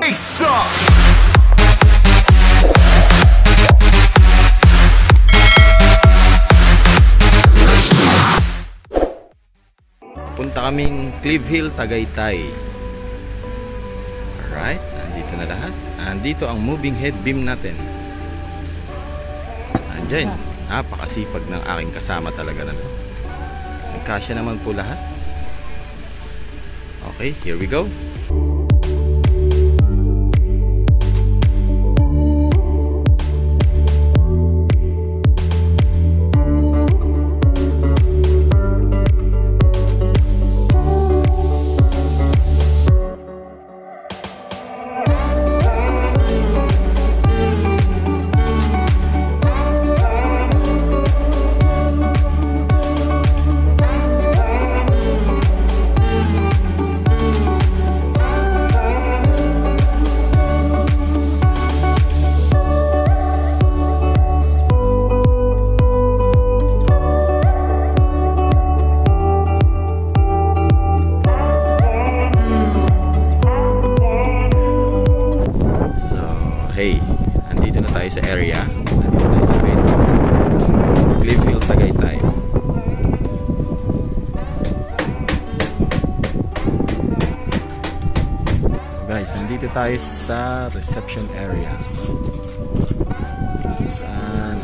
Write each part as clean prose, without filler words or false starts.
face up! Punta kaming Cliff Hill, Tagaytay. Alright, andito na lahat. Andito ang moving head beam natin. Andyan, napakasipag ng aking kasama talaga na. Nagkasya naman po lahat. Okay, here we go. Hey, andito na tayo sa area. Andito tayo sa Cliff Hill, Tagaytay. So guys, andito tayo sa reception area. Saan?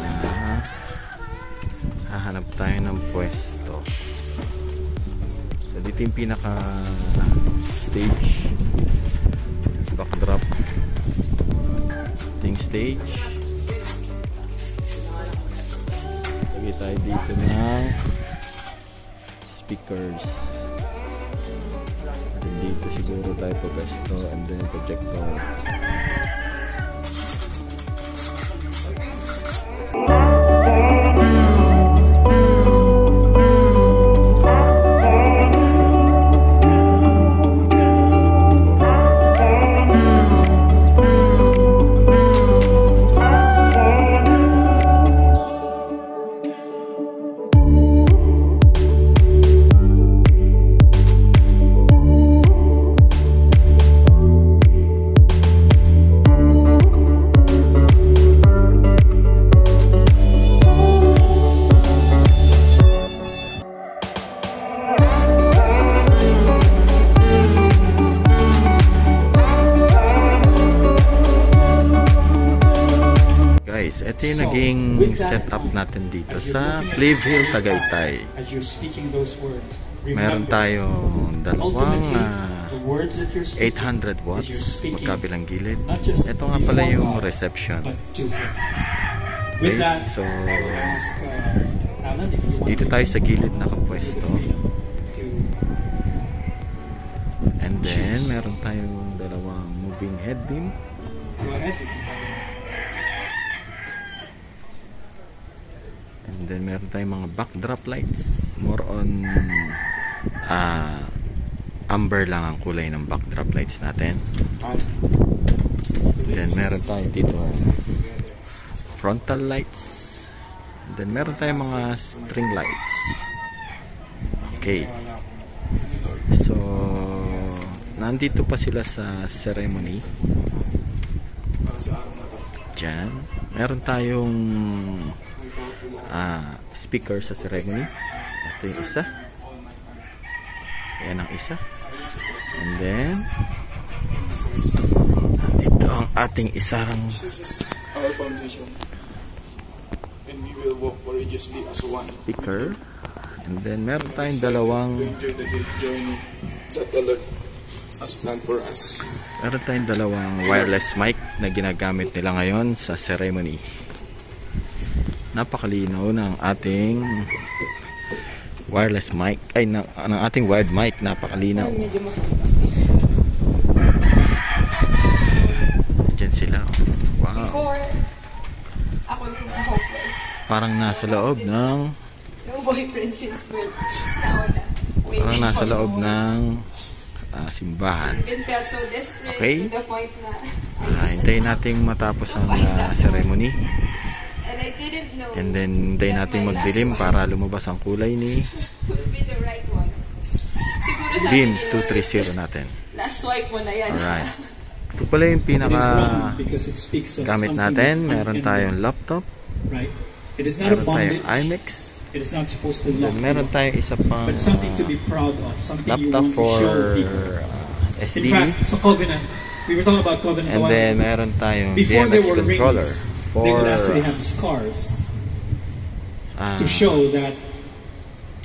Hahanap tayo ng pwesto. So dito yung pinaka stage, backdrop stage. Lagay tayo dito ng speakers. And dito siguro tayo pwesto, and then projector. Ito yung naging setup natin dito sa Cliff Hill, Tagaytay. Meron tayong dalawang 800 watts magkabilang gilid. Ito nga pala yung reception. Okay, so dito tayo sa gilid nakapwesto. And then meron tayong dalawang moving head beam. And then meron tayong mga backdrop lights. More on amber lang ang kulay ng backdrop lights natin. And then meron tayong dito frontal lights. And then meron tayong mga string lights. Okay. So nandito pa sila sa ceremony. Diyan. Meron tayong speaker sa ceremony. Ito yung isa. Ayan ang isa. And then dito ang ating isang speaker. And then meron tayong dalawang wireless mic na ginagamit nila ngayon sa ceremony. Napakalinaw ng ating wireless mic, ay ng ating wired mic. Napakalinaw. Diyan sila. Wow. Before, ako yung hopeless. Parang nasa loob ng No boyfriend since birth. Parang nasa loob ng simbahan. So desperate, okay. To the point na hintayin natin matapos ang ceremony. And I didn't know. And then hintayin natin magdilim para lumabas ang kulay ni the right one. Beam 230 natin. Last swipe mo na yan. Alright. Ito pala yung It is pinaka wrong because it speaks of gamit something natin. that's Meron unending, tayong laptop. right? It is not a Meron tayong bondage. iMax. It is not supposed to lock Then you meron up, tayong isa pang but something to be proud of, something you laptop want to for show people. In SD. fact, sa Covenant, we were talking about Covenant a And while then ago. meron tayong Before they DMX were controller rings, for they would actually have scars to show that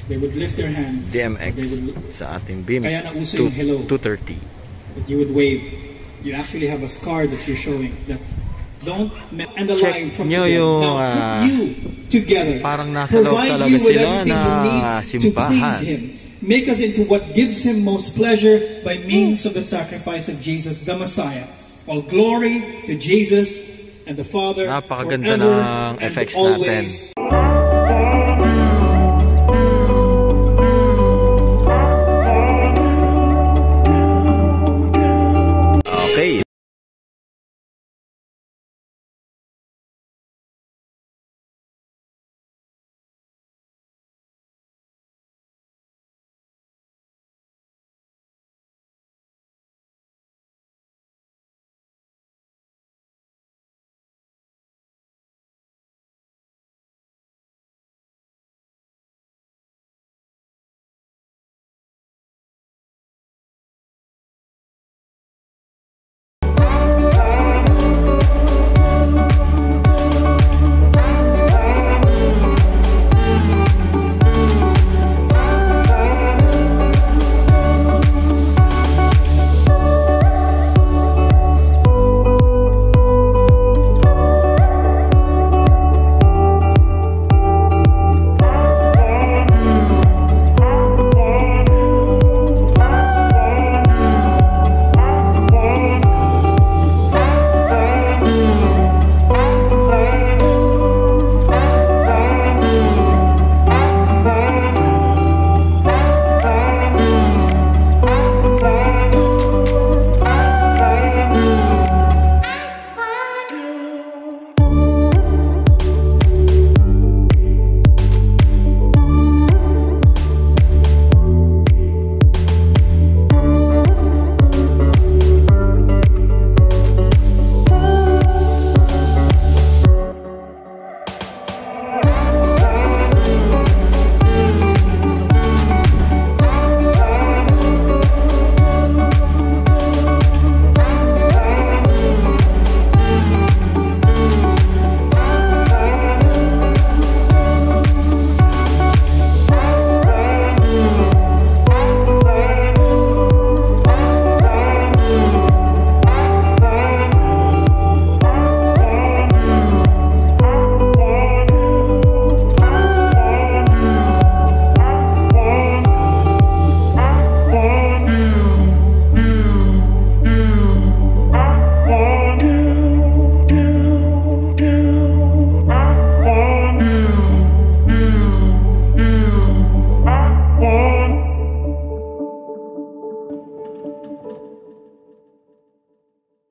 they would lift their hands. DMX They would, sa ating beam kaya nauso yung hello. 230. that you would wave. You actually have a scar that you're showing. That don't and the Check line from nyo together. yung, Now put you together. parang nasa loob Provide talaga you with sila everything na you need to simbahan. please Him. Make us into what gives Him most pleasure by means of the sacrifice of Jesus, the Messiah. All glory to Jesus and the Father Napakaganda forever ng and effects always. Okay.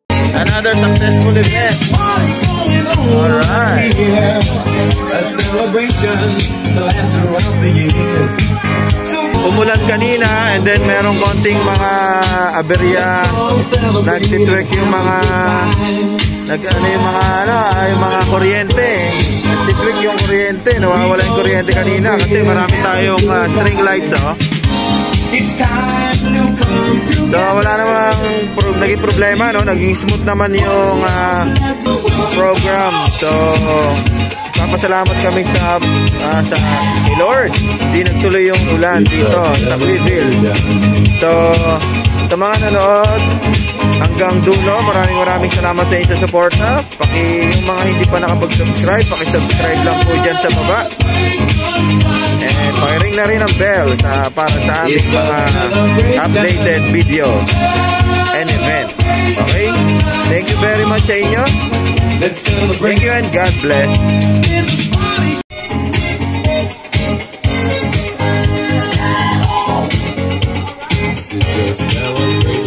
Another successful event. Alright. A celebration to last throughout the years. Umulan kanina and then merong konting mga aberya. Nagtitwerk yung mga yung mga kuryente. Nagtitwerk yung kuryente. Nawawala yung kuryente kanina kasi marami tayong string lights, oh. It's time to come So wala namang naging problema, no? Naging smooth naman yung program. So papasalamat kami sa kay Lord. Hindi nagtuloy yung ulan dito sa Clearfield. So sa mga nanood hanggang dulo, maraming salamat sa inyong suporta. Yung mga hindi pa nakapag-subscribe, paki-subscribe lang po dyan sa baba. And paki-ring na rin ang bell para sa aming mga updated videos and event. Okay? Thank you very much sa inyo. Let's celebrate. Thank you and God bless. It's a celebration.